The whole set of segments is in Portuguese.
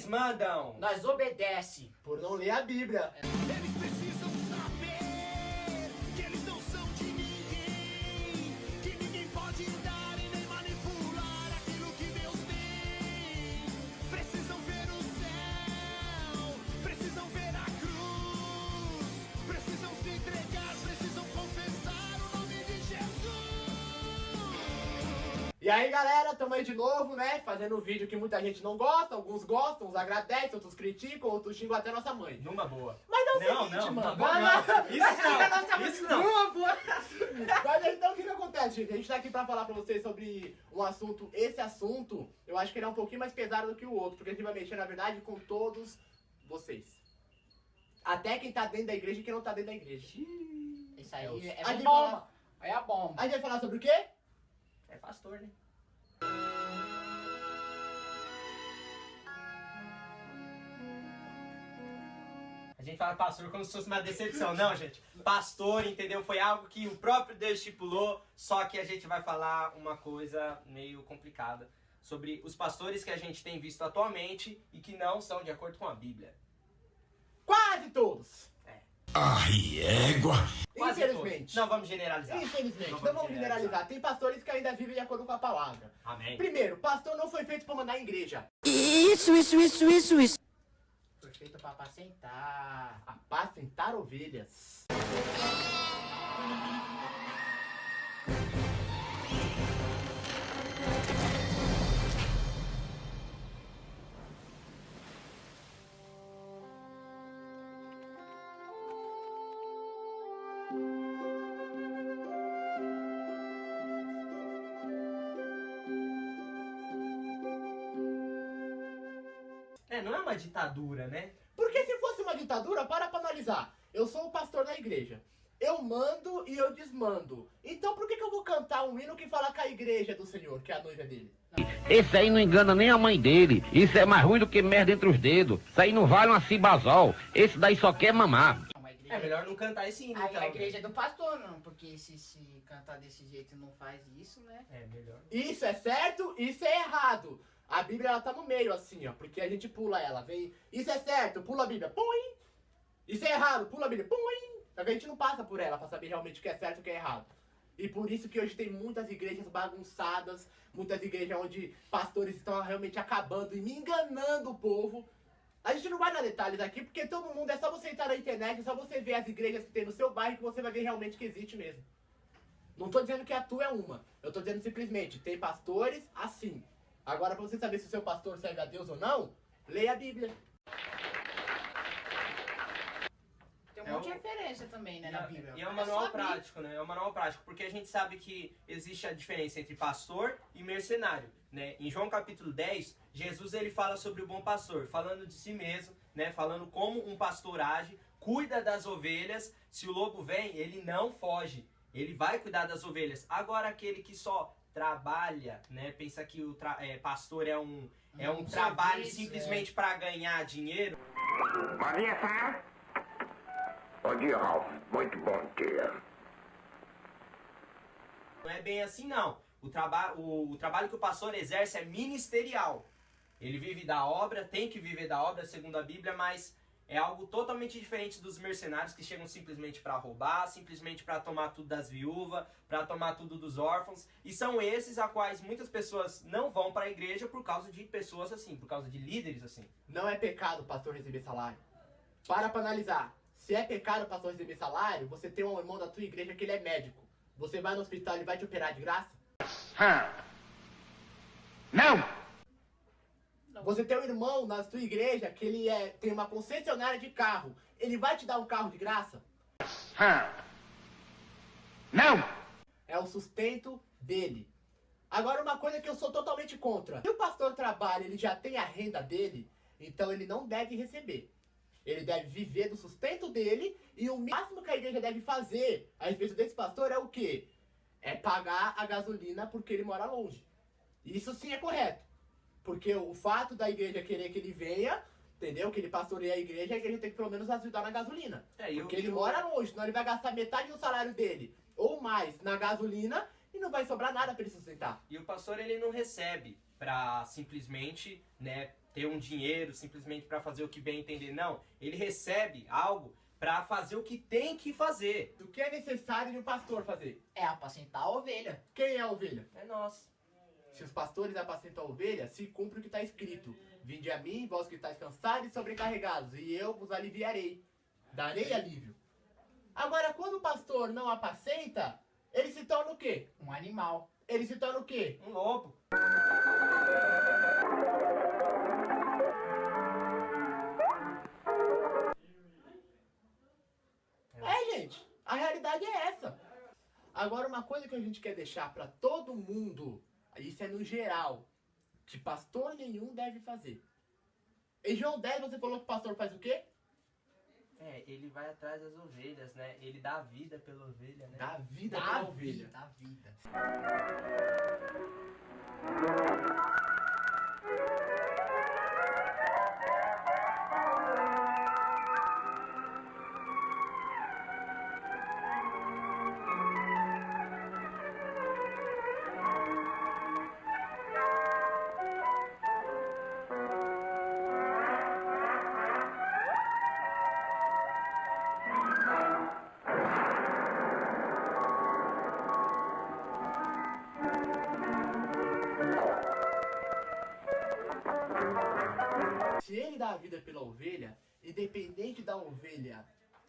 eles mandam. Nós obedece. Por não ler a Bíblia. Eles precisam saber que eles não são de ninguém, que ninguém pode dar e nem manipular aquilo que Deus tem. Precisam ver o céu, precisam ver a cruz, precisam se entregar, precisam confessar o nome de Jesus. E aí, galera, tamo aí de novo, né? Fazendo um vídeo que muita gente não gosta, alguns gostam, uns agradecem, outros criticam, outros xingam até nossa mãe. Numa boa. Mas é o Não, seguinte, não, mano. não. Isso não. Numa boa. Mas então o que acontece, gente? A gente tá aqui pra falar pra vocês sobre um assunto. Esse assunto, eu acho que ele é um pouquinho mais pesado do que o outro, porque a gente vai mexer, na verdade, com todos vocês. Até quem tá dentro da igreja e quem não tá dentro da igreja. Isso aí A é gente bomba. Aí é a bomba. A gente vai falar sobre o quê? É pastor, né? A gente fala pastor como se fosse uma decepção. Não, gente. Pastor, entendeu? Foi algo que o próprio Deus estipulou, só que a gente vai falar uma coisa meio complicada sobre os pastores que a gente tem visto atualmente e que não são de acordo com a Bíblia. Quase todos. Ai, égua! Quase Infelizmente. todos. Não vamos generalizar. Infelizmente, não vamos generalizar. Tem pastores que ainda vivem de acordo com a palavra. Amém. Primeiro, pastor não foi feito pra mandar em igreja. Isso. Foi feito pra apacentar. Apacentar ovelhas. Não é uma ditadura, né? Porque se fosse uma ditadura, para pra analisar. Eu sou o pastor da igreja. Eu mando e eu desmando. Então por que eu vou cantar um hino que fala que a igreja é do Senhor, que é a noiva dele? Esse aí não engana nem a mãe dele. Isso é mais ruim do que merda entre os dedos. Isso aí não vale uma cibazol. Esse daí só quer mamar. Não, a igreja É melhor não cantar esse hino, A, então. a igreja é do pastor, não. Porque se cantar desse jeito não faz isso, né? É melhor. Isso é certo, isso é errado. A Bíblia ela tá no meio assim, ó, porque a gente pula ela, vem, isso é certo, pula a Bíblia, põe. Isso é errado, pula a Bíblia, põe. Só que a gente não passa por ela pra saber realmente o que é certo e o que é errado. E por isso que hoje tem muitas igrejas bagunçadas, muitas igrejas onde pastores estão realmente acabando e me enganando o povo. A gente não vai dar detalhes aqui, porque todo mundo, é só você entrar na internet, é só você ver as igrejas que tem no seu bairro que você vai ver realmente que existe mesmo. Não tô dizendo que a tua é uma, eu tô dizendo simplesmente, tem pastores assim. Agora, pra você saber se o seu pastor serve a Deus ou não, leia a Bíblia. Tem um monte de referência também, né, na Bíblia. E é um só manual abrir. prático, né? É um manual prático, porque a gente sabe que existe a diferença entre pastor e mercenário, né? Em João capítulo 10, Jesus ele fala sobre o bom pastor, falando de si mesmo, né? Falando como um pastor age, cuida das ovelhas. Se o lobo vem, ele não foge, ele vai cuidar das ovelhas. Agora aquele que só trabalha, né? Pensa que o pastor é um trabalho serviço, simplesmente para ganhar dinheiro. Bom dia, Sam. Bom dia, Ralph. Muito bom dia. Não é bem assim, não. O trabalho que o pastor exerce é ministerial. Ele vive da obra, tem que viver da obra, segundo a Bíblia, mas é algo totalmente diferente dos mercenários que chegam simplesmente para roubar, simplesmente para tomar tudo das viúvas, para tomar tudo dos órfãos. E são esses a quais muitas pessoas não vão para a igreja por causa de pessoas assim, por causa de líderes assim. Não é pecado o pastor receber salário. Para pra analisar. Se é pecado o pastor receber salário, você tem um irmão da tua igreja que ele é médico. Você vai no hospital e ele vai te operar de graça? Não! Você tem um irmão na tua igreja que ele tem uma concessionária de carro. Ele vai te dar um carro de graça? Não! É o sustento dele. Agora, uma coisa que eu sou totalmente contra. Se o pastor trabalha, ele já tem a renda dele, então ele não deve receber. Ele deve viver do sustento dele e o máximo que a igreja deve fazer a respeito desse pastor é o quê? É pagar a gasolina porque ele mora longe. Isso sim é correto. Porque o fato da igreja querer que ele venha, entendeu? Que ele pastoreie a igreja tem que pelo menos ajudar na gasolina. Porque ele mora longe, senão ele vai gastar metade do salário dele ou mais na gasolina e não vai sobrar nada para ele sustentar. E o pastor ele não recebe para simplesmente, né, ter um dinheiro, simplesmente para fazer o que bem entender. Não, ele recebe algo para fazer o que tem que fazer. O que é necessário de um pastor fazer? É apacentar a ovelha. Quem é a ovelha? É nosso. Se os pastores apacentam a ovelha, se cumpre o que está escrito. Vinde a mim, vós que estáis cansados e sobrecarregados, e eu vos aliviarei. Darei alívio. Agora, quando o pastor não apacenta, ele se torna o quê? Um animal. Ele se torna o quê? Um lobo. Gente, a realidade é essa. Agora, uma coisa que a gente quer deixar para todo mundo, isso é no geral, que pastor nenhum deve fazer. Em João 10 você falou que o pastor faz o quê? Ele vai atrás das ovelhas, né? Ele dá a vida pela ovelha, né? Dá vida Da pela ovelha. vida, da vida. Se ele dá a vida pela ovelha, independente da ovelha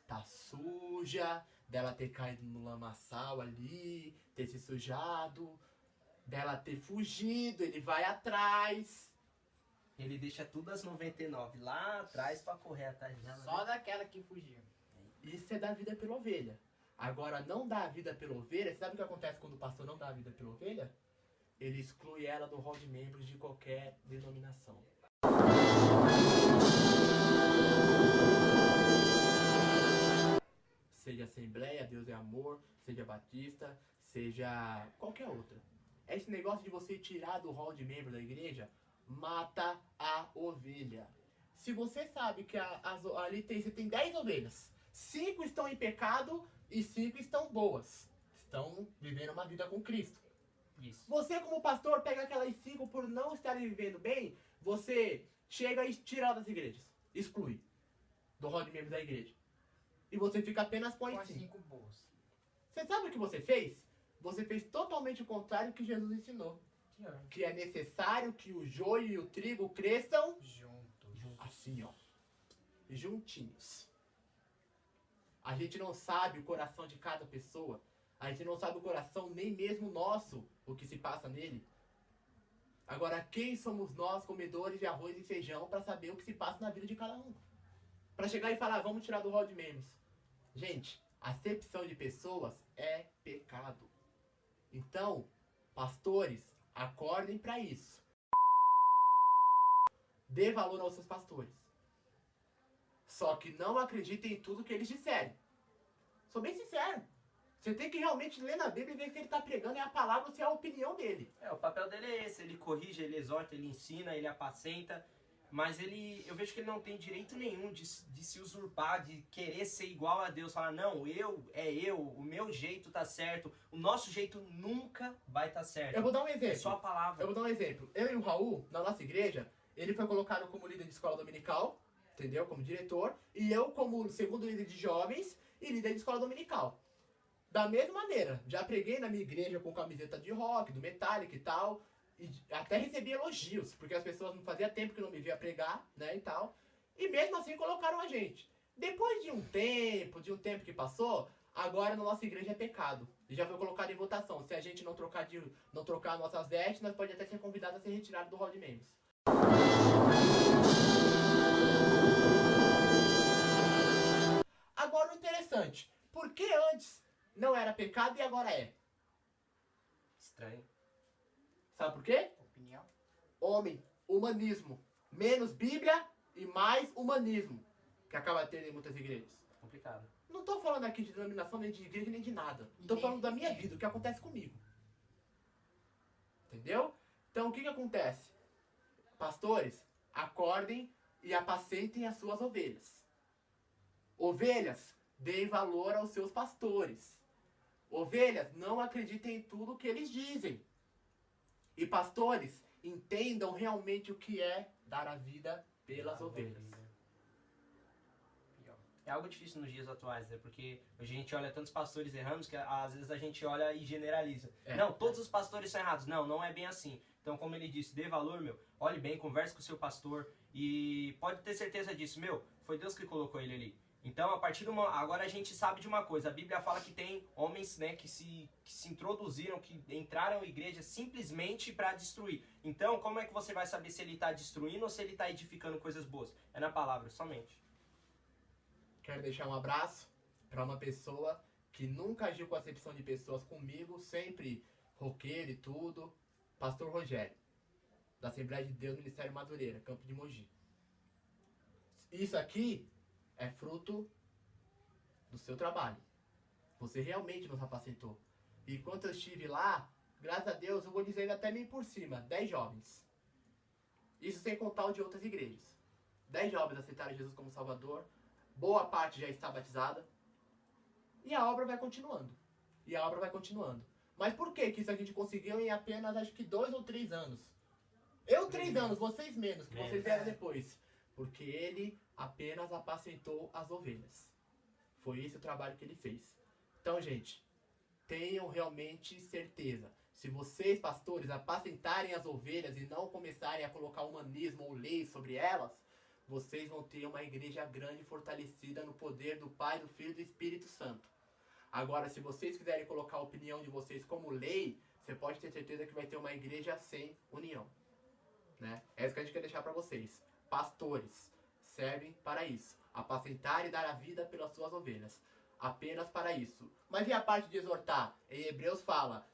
tá suja, dela ter caído no lamaçal ali, ter se sujado, dela ter fugido, ele vai atrás. Ele deixa tudo as 99 lá atrás pra correr atrás dela. Só daquela que fugiu. Isso é dar a vida pela ovelha. Agora, não dar a vida pela ovelha, sabe o que acontece quando o pastor não dá a vida pela ovelha? Ele exclui ela do rol de membros de qualquer denominação. Seja Assembleia, Deus é Amor, seja Batista, seja qualquer outra. Esse negócio de você tirar do rol de membro da igreja, mata a ovelha. Se você sabe que ali você tem 10 ovelhas, 5 estão em pecado e 5 estão boas. Estão vivendo uma vida com Cristo. Isso. Você, como pastor, pega aquelas 5 por não estarem vivendo bem, você chega e tira ela das igrejas. Exclui do rol de membros da igreja. E você fica apenas com Com as as 5. 5 boas. Você sabe o que você fez? Você fez totalmente o contrário do que Jesus ensinou. Que é necessário que o joio e o trigo cresçam Juntos. assim, ó. Juntinhos. A gente não sabe o coração de cada pessoa. A gente não sabe o coração nem mesmo nosso, o que se passa nele. Agora, quem somos nós, comedores de arroz e feijão, para saber o que se passa na vida de cada um? Para chegar e falar, vamos tirar do rol de membros. Gente, acepção de pessoas é pecado. Então, pastores, acordem para isso. Dê valor aos seus pastores. Só que não acreditem em tudo que eles disserem. Sou bem sincero. Você tem que realmente ler na Bíblia e ver que ele está pregando é a palavra ou se é a opinião dele. O papel dele é esse, ele corrige, ele exorta, ele ensina, ele apacenta, mas eu vejo que ele não tem direito nenhum de se usurpar, de querer ser igual a Deus, falar, não, o meu jeito tá certo, o nosso jeito nunca vai estar certo. Eu vou dar um exemplo. É só a palavra. Eu vou dar um exemplo. Eu e o Raul, na nossa igreja, ele foi colocado como líder de escola dominical, entendeu? Como diretor, e eu como segundo líder de jovens e líder de escola dominical. Da mesma maneira, já preguei na minha igreja com camiseta de rock, do Metallica e tal, e até recebi elogios, porque as pessoas não fazia tempo que não me via pregar, né, e tal, e mesmo assim colocaram a gente. Depois de um tempo que passou, agora na nossa igreja é pecado, e já foi colocado em votação. Se a gente não trocar nossas vestes, nós podemos até ser convidados a ser retirados do rol de membros. Agora o interessante, por que antes não era pecado e agora é? Estranho. Sabe por quê? Opinião. Homem, humanismo. Menos Bíblia e mais humanismo. Que acaba tendo em muitas igrejas. Complicado. Não tô falando aqui de denominação, nem de igreja, nem de nada. Tô falando da minha vida, o que acontece comigo. Entendeu? Então o que acontece? Pastores, acordem e apacentem as suas ovelhas. Ovelhas, deem valor aos seus pastores. Ovelhas, não acreditem em tudo que eles dizem. E pastores, entendam realmente o que é dar a vida pelas ovelhas. É algo difícil nos dias atuais, né? Porque hoje a gente olha tantos pastores errados que às vezes a gente olha e generaliza. Não, todos os pastores são errados. Não, não é bem assim. Então, como ele disse, dê valor, meu. Olhe bem, converse com o seu pastor e pode ter certeza disso, meu. Foi Deus que colocou ele ali. Então, a partir agora a gente sabe de uma coisa. A Bíblia fala que tem homens, né, que se introduziram, que entraram na igreja simplesmente para destruir. Então, como é que você vai saber se ele está destruindo ou se ele está edificando coisas boas? É na palavra, somente. Quero deixar um abraço para uma pessoa que nunca agiu com acepção de pessoas comigo, sempre roqueiro e tudo, Pastor Rogério, da Assembleia de Deus, Ministério Madureira, Campo de Mogi. Isso aqui é fruto do seu trabalho. Você realmente nos apacentou. E enquanto eu estive lá, graças a Deus, eu vou dizer até meio por cima, 10 jovens. Isso sem contar o de outras igrejas. 10 jovens aceitaram Jesus como Salvador. Boa parte já está batizada. E a obra vai continuando. Mas por que isso a gente conseguiu em apenas, acho que 2 ou 3 anos? Eu 3 anos, vocês menos, que vocês vieram depois. Porque ele apenas apacentou as ovelhas. Foi esse o trabalho que ele fez. Então, gente, tenham realmente certeza. Se vocês, pastores, apacentarem as ovelhas e não começarem a colocar humanismo ou leis sobre elas, vocês vão ter uma igreja grande fortalecida no poder do Pai, do Filho e do Espírito Santo. Agora, se vocês quiserem colocar a opinião de vocês como lei, você pode ter certeza que vai ter uma igreja sem união. Né? É isso que a gente quer deixar para vocês. Pastores servem para isso. Apacentar e dar a vida pelas suas ovelhas. Apenas para isso. Mas e a parte de exortar? Em Hebreus fala,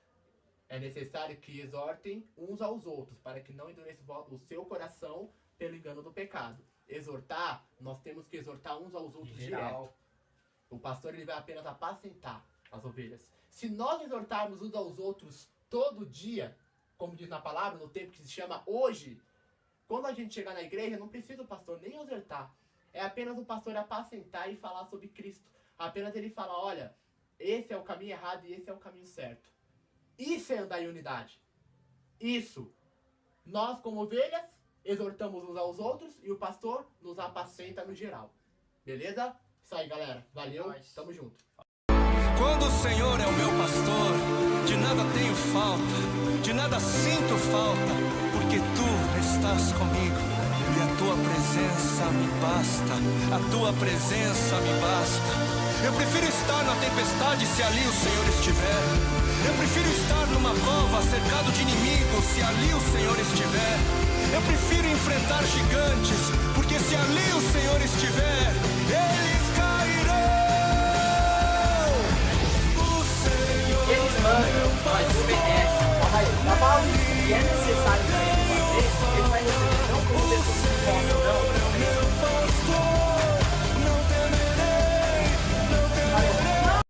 é necessário que exortem uns aos outros, para que não endureça o seu coração pelo engano do pecado. Exortar, nós temos que exortar uns aos outros direto. O pastor ele vai apenas apacentar as ovelhas. Se nós exortarmos uns aos outros todo dia, como diz na palavra, no tempo que se chama hoje, quando a gente chegar na igreja, não precisa o pastor nem exortar. É apenas o pastor apacentar e falar sobre Cristo. Apenas ele fala, olha, esse é o caminho errado e esse é o caminho certo. Isso é andar em unidade. Isso. Nós, como ovelhas, exortamos uns aos outros e o pastor nos apacenta no geral. Beleza? Isso aí, galera. Valeu. Tamo junto. Quando o Senhor é o meu pastor, de nada tenho falta, de nada sinto falta, porque tu estás comigo e a tua presença me basta, a tua presença me basta. Eu prefiro estar na tempestade se ali o Senhor estiver. Eu prefiro estar numa cova cercado de inimigos se ali o Senhor estiver. Eu prefiro enfrentar gigantes, porque se ali o Senhor estiver, eles caem.